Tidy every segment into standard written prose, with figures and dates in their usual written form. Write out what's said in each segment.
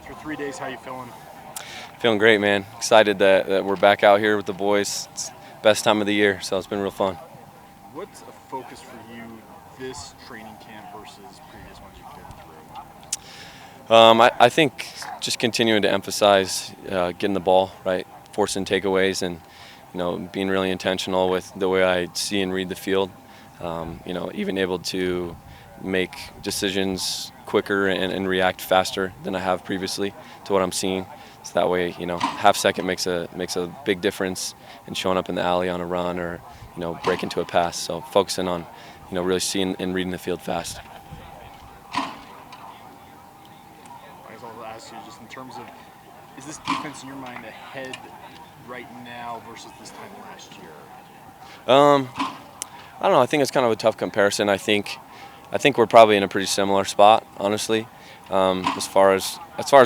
After 3 days, how you feeling? Feeling great, man. Excited that we're back out here with the boys. It's best time of the year, so it's been real fun. What's a focus for you this training camp versus previous ones you've been through? I think just continuing to emphasize getting the ball right, forcing takeaways, and being really intentional with the way I see and read the field. Even able to make decisions quicker and react faster than I have previously to what I'm seeing. So that way, half second makes a big difference in showing up in the alley on a run or break into a pass. So focusing on really seeing and reading the field fast. I guess I'll ask you just in terms of, is this defense in your mind ahead right now versus this time last year? I don't know. I think it's kind of a tough comparison. I think we're probably in a pretty similar spot, honestly. As far as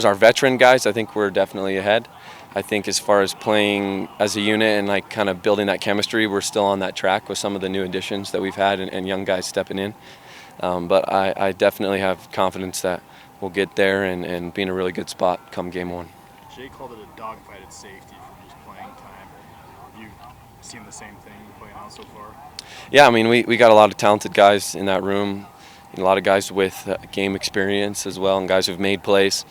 our veteran guys, I think we're definitely ahead. I think as far as playing as a unit and like kind of building that chemistry, we're still on that track with some of the new additions that we've had and young guys stepping in. But I definitely have confidence that we'll get there and be in a really good spot come game one. Jay called it a dogfight at safety from just playing time. Have you seen the same thing playing out so far? Yeah, I mean, we got a lot of talented guys in that room, and a lot of guys with game experience as well, and guys who've made plays.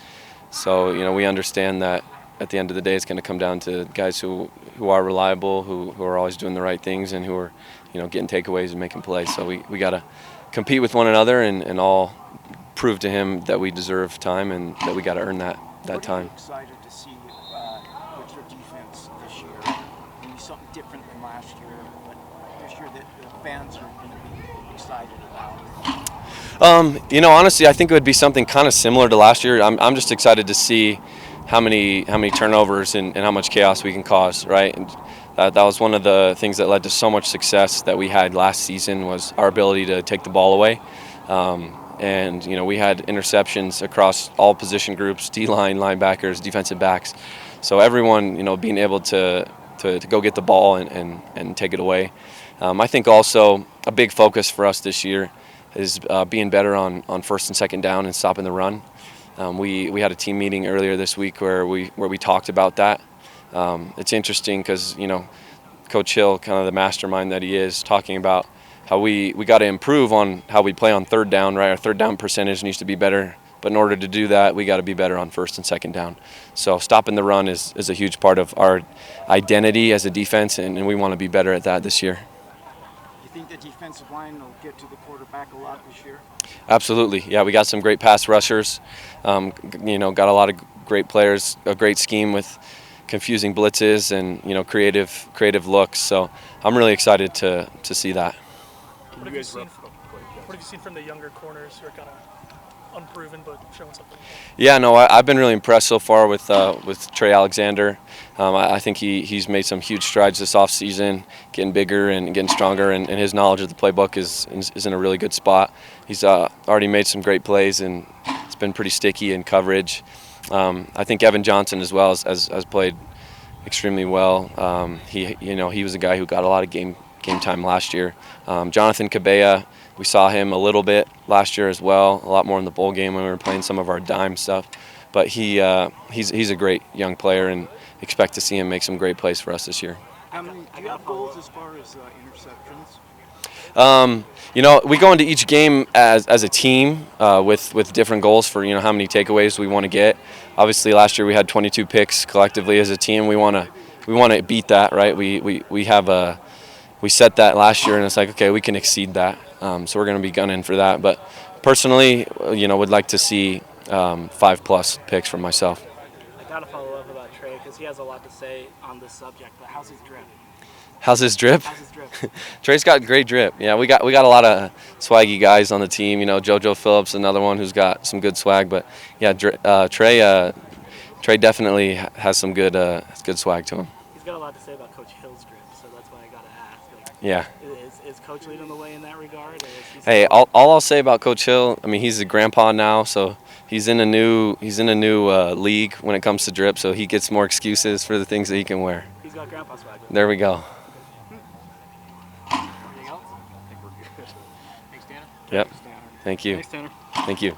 So, we understand that at the end of the day, it's going to come down to guys who are reliable, who are always doing the right things, and who are, getting takeaways and making plays. So we got to compete with one another and all prove to him that we deserve time and that we got to earn that time. What are you excited to see with your defense this year? Maybe something different from last year, but this year that the fans are going to be excited about? Honestly, I think it would be something kind of similar to last year. I'm just excited to see how many turnovers and how much chaos we can cause, right? And that was one of the things that led to so much success that we had last season was our ability to take the ball away. And we had interceptions across all position groups, D-line, linebackers, defensive backs. So everyone, being able to go get the ball and take it away. I think also a big focus for us this year is being better on first and second down and stopping the run. We had a team meeting earlier this week where we talked about that. It's interesting because Coach Hill, kind of the mastermind that he is, talking about how we got to improve on how we play on third down. Right, our third down percentage needs to be better, but in order to do that, we got to be better on first and second down. So stopping the run is a huge part of our identity as a defense, and we want to be better at that this year. You think the defensive line will get to the quarterback a lot this year? Absolutely. Yeah, we got some great pass rushers. Got a lot of great players, a great scheme with confusing blitzes and creative looks. So I'm really excited to see that. What have you seen from the younger corners who are kind of unproven but showing something? Yeah, no, I've been really impressed so far with Trey Alexander. I think he's made some huge strides this offseason, getting bigger and getting stronger, and his knowledge of the playbook is in a really good spot. He's already made some great plays, and it's been pretty sticky in coverage. I think Evan Johnson as well has played extremely well. He was a guy who got a lot of game time last year. Jonathan Cabella, we saw him a little bit last year as well, a lot more in the bowl game when we were playing some of our dime stuff. But he's a great young player, and expect to see him make some great plays for us this year. Do you have goals as far as interceptions? We go into each game as a team with different goals for how many takeaways we want to get. Obviously, last year we had 22 picks collectively as a team. We want to beat that, right? We set that last year, and it's like, okay, we can exceed that. So we're going to be gunning for that. But personally, would like to see 5+ picks from myself. I got to follow up about Trey because he has a lot to say on this subject. But how's his drip? How's his drip? How's his drip? Trey's got great drip. Yeah, we got a lot of swaggy guys on the team. JoJo Phillips, another one who's got some good swag. But yeah, Trey definitely has some good swag to him. He's got a lot to say about Coach Hill's drip, so that's why I got to ask. Yeah. Is Coach leading the way in that regard? Hey, all I'll say about Coach Hill, I mean, he's a grandpa now, so he's in a new league when it comes to drip, so he gets more excuses for the things that he can wear. He's got grandpa swag. There we go. Anything else? I think we're good. Thanks, Tanner. Yep. Thank you. Thanks, Tanner. Thank you.